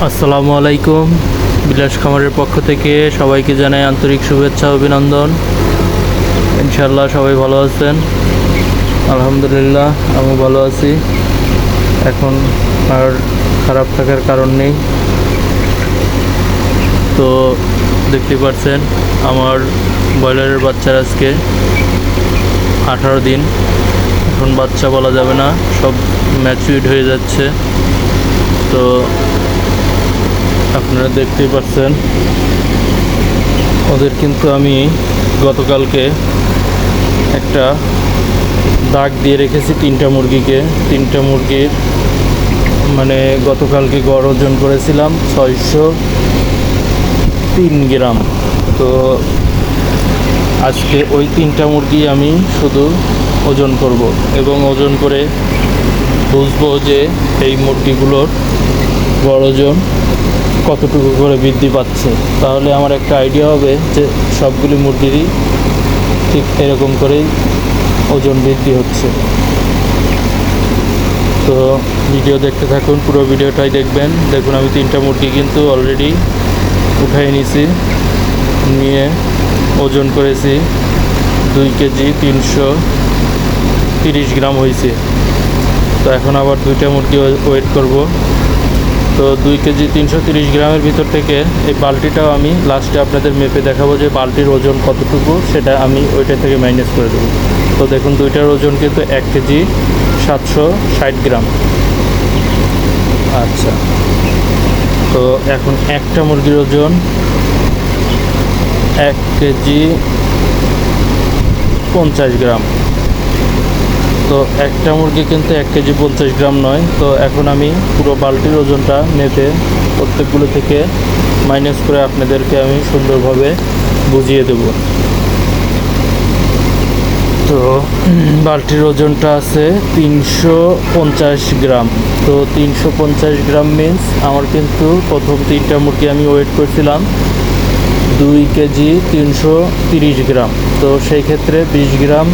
আসসালামু আলাইকুম। বিলাস খামারের পক্ষ থেকে সবাইকে জানাই আন্তরিক শুভেচ্ছা অভিনন্দন। ইনশাআল্লাহ সবাই ভালো আছেন। আলহামদুলিল্লাহ আমি ভালো আছি। এখন আর খারাপ থাকার কারণ নেই। তো দেখতে পাচ্ছেন আমার ব্রয়লারের বাচ্চার আজকে 18 দিন। এখন বাচ্চা বলা যাবে না, সব ম্যাচিউরড হয়ে যাচ্ছে। তো আপনারা দেখতেই পাচ্ছেন ওদের কিন্তু আমি গতকালকে একটা দাগ দিয়ে রেখেছি তিনটা মুরগির মানে গতকালকে গড় ওজন করেছিলাম 603 গ্রাম। তো আজকে ওই তিনটা মুরগি আমি শুধু ওজন করব এবং ওজন করে বুঝবো যে এই মুরগিগুলোর গড় ওজন কতটুকু করে বৃদ্ধি পাচ্ছে। তাহলে আমার একটা আইডিয়া হবে যে সবগুলি মুরগিরই ঠিক এরকম করেই ওজন বৃদ্ধি হচ্ছে। তো ভিডিও দেখতে থাকুন, পুরো ভিডিওটাই দেখবেন। দেখুন আমি তিনটা মুরগি কিন্তু অলরেডি উঠাই নিয়ে ওজন করেছি 2 কেজি 330 গ্রাম হয়েছে। তো এখন আবার দুইটা মুরগি ওয়েট করব। তো 2 কেজি 330 গ্রামের ভিতর থেকে এই বালতিটাও আমি লাস্টে আপনাদের মেপে দেখাবো যে বালতির ওজন কতটুকু, সেটা আমি ওইটা থেকে মাইনাস করে দেবো। তো দেখুন দুইটার ওজন কিন্তু 1 কেজি 760 গ্রাম। আচ্ছা, তো এখন একটা মুরগির ওজন 1 কেজি 50 গ্রাম। তো একটা মুরগি কিন্তু 1 কেজি 50 গ্রাম নয়। তো এখন আমি পুরো বালতির ওজনটা মেপে প্রত্যেকগুলো থেকে মাইনাস করে আপনাদেরকে আমি সুন্দরভাবে বুঝিয়ে দেব। তো বালতির ওজনটা আছে 350 গ্রাম। তো 350 গ্রাম মিন্স আমার কিন্তু প্রথম তিনটা মুরগি আমি ওয়েট করছিলাম 2 কেজি 330 গ্রাম। তো সেই ক্ষেত্রে 20 গ্রাম,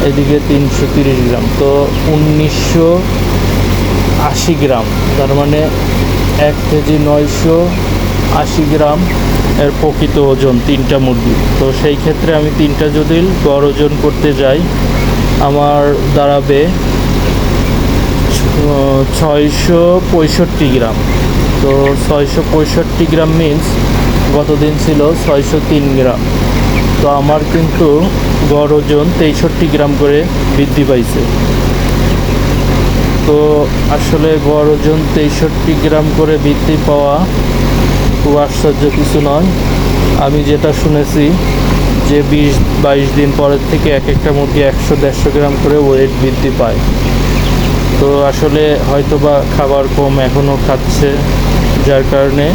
এদিকে 330 গ্রাম, তো 1980 গ্রাম। তার মানে 1 কেজি 980 গ্রাম এর প্রকৃত ওজন তিনটা মুরগি। তো সেই ক্ষেত্রে আমি তিনটা যদি গড় ওজন করতে যাই আমার দাঁড়াবে 665 গ্রাম। তো 665 গ্রাম মিন্স গতদিন ছিল 603 গ্রাম। তো আমার কিন্তু গড় ওজন 63 গ্রাম করে বৃদ্ধি পাইছে। তো আসলে গড় ওজন 63 গ্রাম করে বৃদ্ধি পাওয়া খুব আশ্চর্য কিছু নয়। আমি যেটা শুনেছি যে 20-22 দিন পরের থেকে এক একটা মুরগি 100-150 গ্রাম করে ওয়েট বৃদ্ধি পায়। তো আসলে হয়তোবা খাবার কম এখনও খাচ্ছে, যার কারণে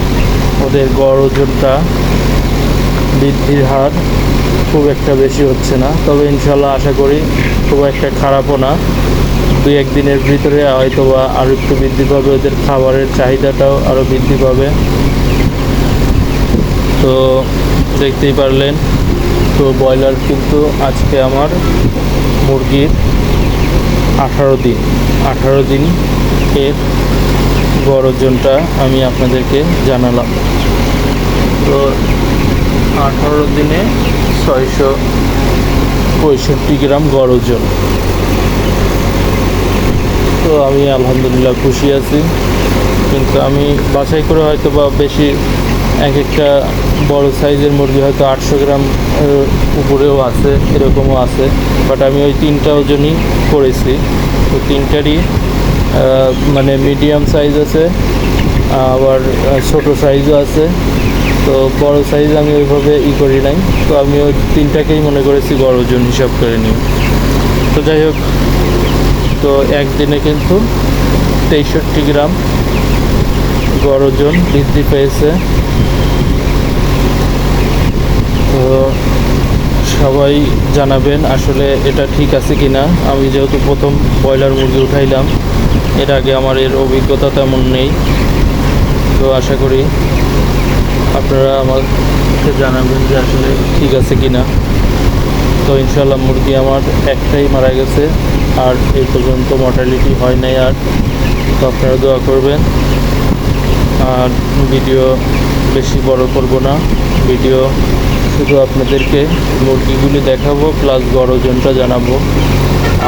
ওদের গড় ওজনটা বৃদ্ধির হার খুব একটা বেশি হচ্ছে না। তবে ইনশাল্লাহ আশা করি খুব একটা খারাপও না, 2-1 দিনের ভিতরে হয়তোবা আরও একটু বৃদ্ধি পাবে, ওদের খাবারের চাহিদাটাও আরও বৃদ্ধি পাবে। তো দেখতেই পারলেন, তো ব্রয়লার কিন্তু আজকে আমার মুরগির 18 দিন এর গড় ওজনটা আমি আপনাদেরকে জানালাম। তো 18 দিনে 665 গ্রাম গড় ওজন। তো আমি আলহামদুলিল্লাহ খুশি আছি। কিন্তু আমি বাছাই করে হয়তো বা বেশি, এক একটা বড় সাইজের মুরগি হয়তো 800 গ্রাম উপরেও আছে, এরকমও আছে। বাট আমি ওই তিনটা ওজনই করেছি। তো তিনটারই মানে মিডিয়াম সাইজ আছে, আবার ছোট সাইজও আছে। তো বড় সাইজ আমি ওইভাবে করি নাই। তো আমি ওই তিনটাকেই মনে করেছি গড় ওজন হিসাব করে নিই। তো যাই হোক, তো একদিনে কিন্তু 63 গ্রাম গড় ওজন বৃদ্ধি পেয়েছে। তো সবাই জানাবেন আসলে এটা ঠিক আছে কি না। আমি যেহেতু প্রথম ব্রয়লার মুরগি উঠাইলাম, এর আগে আমার এর অভিজ্ঞতা তেমন নেই। তো আশা করি আপনারা আমাকে জানাবেন যে আসলে ঠিক আছে কি না। তো ইনশাল্লাহ মুরগি আমার একটাই মারা গেছে, আর এই পর্যন্ত মর্টালিটি হয় নাই আর। তো আপনারা দোয়া করবেন। আর ভিডিও বেশি বড় করব না, ভিডিও শুধু আপনাদেরকে মুরগিগুলি দেখাবো প্লাস গড় ওজনটা জানাবো।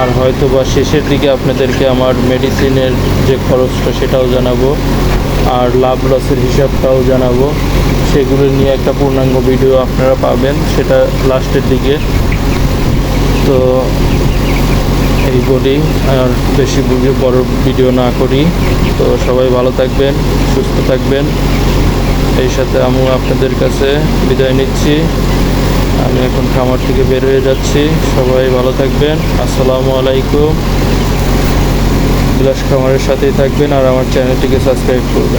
আর হয়তো বা শেষের দিকে আপনাদেরকে আমার মেডিসিনের যে খরচটা সেটাও জানাবো, আর লাভ লসের হিসাবটাও জানাবো। সেগুলো নিয়ে একটা পূর্ণাঙ্গ ভিডিও আপনারা পাবেন, সেটা লাস্টের দিকে। তো এই বলি, আর বেশি বড় ভিডিও না করি। তো সবাই ভালো থাকবেন, সুস্থ থাকবেন। এই সাথে আমি আপনাদের কাছে বিদায় নিচ্ছি। আমি এখন খামার থেকে বের হয়ে যাচ্ছি। সবাই ভালো থাকবেন। আসসালামু আলাইকুম। বিলাস খামারের সাথেই থাকবেন আর আমার চ্যানেলটিকে সাবস্ক্রাইব করবেন।